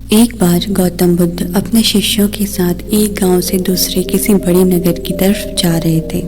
एक बार गौतम बुद्ध अपने शिष्यों के साथ एक गांव से दूसरे किसी बड़े नगर की तरफ जा रहे थे।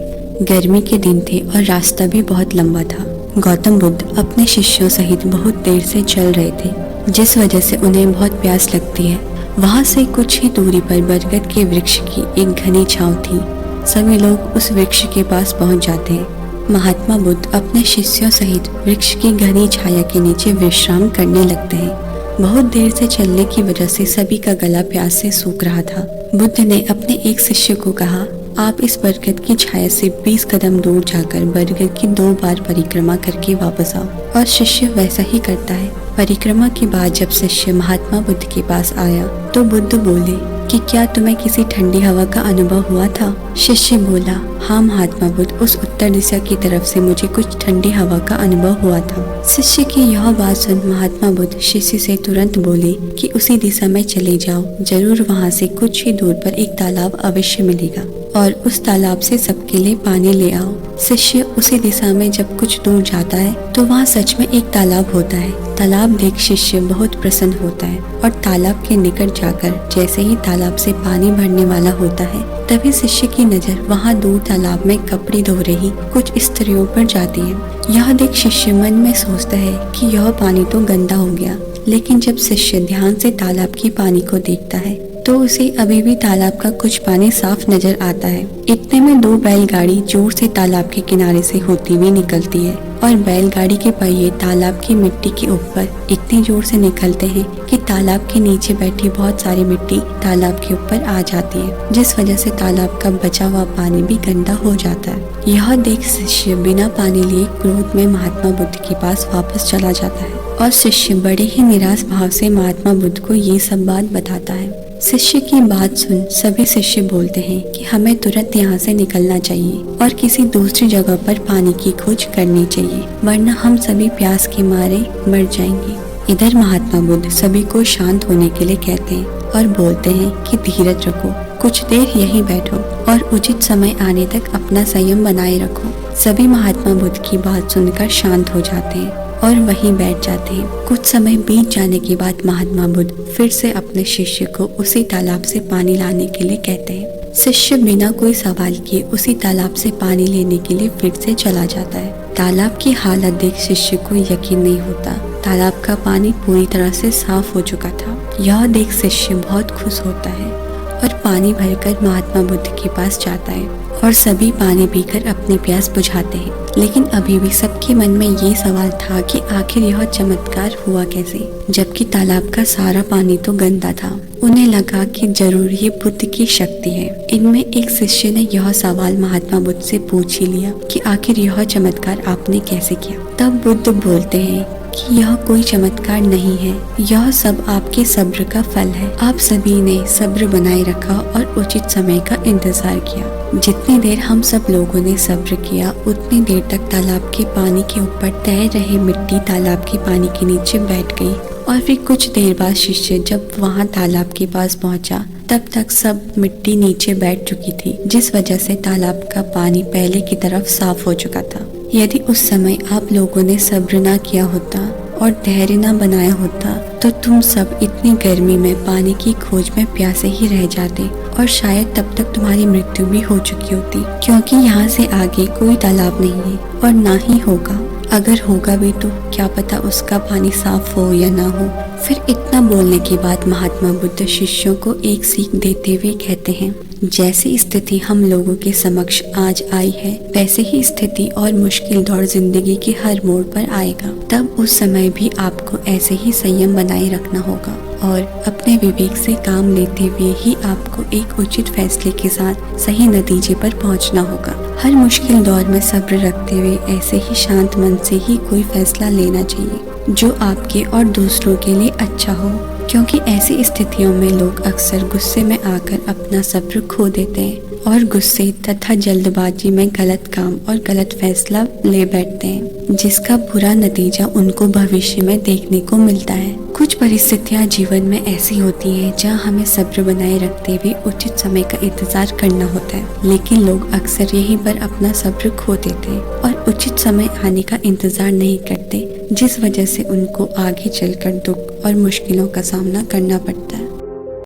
गर्मी के दिन थे और रास्ता भी बहुत लंबा था। गौतम बुद्ध अपने शिष्यों सहित बहुत देर से चल रहे थे, जिस वजह से उन्हें बहुत प्यास लगती है। वहां से कुछ ही दूरी पर बरगद के वृक्ष की एक घनी छांव थी। सभी लोग उस वृक्ष के पास पहुंच जाते हैं। महात्मा बुद्ध अपने शिष्यों सहित वृक्ष की घनी छाया के नीचे विश्राम करने लगते हैं। बहुत देर से चलने की वजह से सभी का गला प्यास से सूख रहा था। बुद्ध ने अपने एक शिष्य को कहा, आप इस बरगद की छाया से 20 कदम दूर जाकर बरगद की 2 बार परिक्रमा करके वापस आओ। और शिष्य वैसा ही करता है। परिक्रमा के बाद जब शिष्य महात्मा बुद्ध के पास आया तो बुद्ध बोले कि क्या तुम्हें किसी ठंडी हवा का अनुभव हुआ था? शिष्य बोला, हाँ महात्मा बुद्ध, उस उत्तर दिशा की तरफ से मुझे कुछ ठंडी हवा का अनुभव हुआ था। शिष्य की यह बात सुन महात्मा बुद्ध शिष्य से तुरंत बोले कि उसी दिशा में चले जाओ, जरूर वहाँ से कुछ ही दूर पर एक तालाब अवश्य मिलेगा और उस तालाब से सबके लिए पानी ले आओ। शिष्य उसी दिशा में जब कुछ दूर जाता है तो वहाँ सच में एक तालाब होता है। तालाब देख शिष्य बहुत प्रसन्न होता है और तालाब के निकट जाकर जैसे ही तालाब से पानी भरने वाला होता है तभी शिष्य की नजर वहाँ दूर तालाब में कपड़े धो रही कुछ स्त्रियों पर जाती है। यह देख शिष्य मन में सोचता है कि यह पानी तो गंदा हो गया, लेकिन जब शिष्य ध्यान से तालाब की पानी को देखता है तो उसे अभी भी तालाब का कुछ पानी साफ नजर आता है। इतने में 2 बैलगाड़ी जोर से तालाब के किनारे से होती हुई निकलती है और बैलगाड़ी के पहिए तालाब की मिट्टी के ऊपर इतनी जोर से निकलते हैं कि तालाब के नीचे बैठी बहुत सारी मिट्टी तालाब के ऊपर आ जाती है, जिस वजह से तालाब का बचा हुआ पानी भी गंदा हो जाता है। यह देख शिष्य बिना पानी लिए क्रोध में महात्मा बुद्ध के पास वापस चला जाता है और शिष्य बड़े ही निराश भाव से महात्मा बुद्ध को ये सब बात बताता है। शिष्य की बात सुन सभी शिष्य बोलते हैं कि हमें तुरंत यहाँ से निकलना चाहिए और किसी दूसरी जगह पर पानी की खोज करनी चाहिए, वरना हम सभी प्यास के मारे मर जाएंगे। इधर महात्मा बुद्ध सभी को शांत होने के लिए कहते हैं और बोलते हैं कि धीरज रखो, कुछ देर यहीं बैठो और उचित समय आने तक अपना संयम बनाए रखो। सभी महात्मा बुद्ध की बात सुनकर शांत हो जाते हैं और वहीं बैठ जाते हैं। कुछ समय बीत जाने के बाद महात्मा बुद्ध फिर से अपने शिष्य को उसी तालाब से पानी लाने के लिए कहते हैं। शिष्य बिना कोई सवाल किए उसी तालाब से पानी लेने के लिए फिर से चला जाता है। तालाब की हालत देख शिष्य को यकीन नहीं होता। तालाब का पानी पूरी तरह से साफ हो चुका था। यह देख शिष्य बहुत खुश होता है और पानी भरकर महात्मा बुद्ध के पास जाता है और सभी पानी पीकर अपनी प्यास बुझाते हैं। लेकिन अभी भी सबके मन में ये सवाल था कि आखिर यह चमत्कार हुआ कैसे, जबकि तालाब का सारा पानी तो गंदा था। उन्हें लगा कि जरूर ये बुद्ध की शक्ति है। इनमें एक शिष्य ने यह सवाल महात्मा बुद्ध से पूछ ही लिया कि आखिर यह चमत्कार आपने कैसे किया। तब बुद्ध बोलते हैं कि यह कोई चमत्कार नहीं है, यह सब आपके सब्र का फल है। आप सभी ने सब्र बनाए रखा और उचित समय का इंतजार किया। जितनी देर हम सब लोगों ने सब्र किया उतनी देर तक तालाब के पानी के ऊपर तैर रहे मिट्टी तालाब के पानी के नीचे बैठ गई और फिर कुछ देर बाद शिष्य जब वहां तालाब के पास पहुंचा तब तक सब मिट्टी नीचे बैठ चुकी थी, जिस वजह से तालाब का पानी पहले की तरफ साफ हो चुका था। यदि उस समय आप लोगों ने सब्र ना किया होता और धैर्य ना बनाया होता तो तुम सब इतनी गर्मी में पानी की खोज में प्यासे ही रह जाते और शायद तब तक तुम्हारी मृत्यु भी हो चुकी होती, क्योंकि यहाँ से आगे कोई तालाब नहीं है और ना ही होगा। अगर होगा भी तो क्या पता उसका पानी साफ हो या ना हो। फिर इतना बोलने के बाद महात्मा बुद्ध शिष्यों को एक सीख देते हुए कहते हैं, जैसी स्थिति हम लोगों के समक्ष आज आई है वैसे ही स्थिति और मुश्किल दौर जिंदगी के हर मोड़ पर आएगा। तब उस समय भी आपको ऐसे ही संयम बनाए रखना होगा और अपने विवेक से काम लेते हुए ही आपको एक उचित फैसले के साथ सही नतीजे पर पहुंचना होगा। हर मुश्किल दौर में सब्र रखते हुए ऐसे ही शांत मन से ही कोई फैसला लेना चाहिए जो आपके और दूसरों के लिए अच्छा हो, क्योंकि ऐसी स्थितियों में लोग अक्सर गुस्से में आकर अपना सब्र खो देते हैं और गुस्से तथा जल्दबाजी में गलत काम और गलत फैसला ले बैठते हैं, जिसका बुरा नतीजा उनको भविष्य में देखने को मिलता है। कुछ परिस्थितियां जीवन में ऐसी होती हैं जहां हमें सब्र बनाए रखते हुए उचित समय का इंतजार करना होता है, लेकिन लोग अक्सर यहीं पर अपना सब्र खो देते हैं और उचित समय आने का इंतजार नहीं करते, जिस वजह से उनको आगे चलकर दुख और मुश्किलों का सामना करना पड़ता है।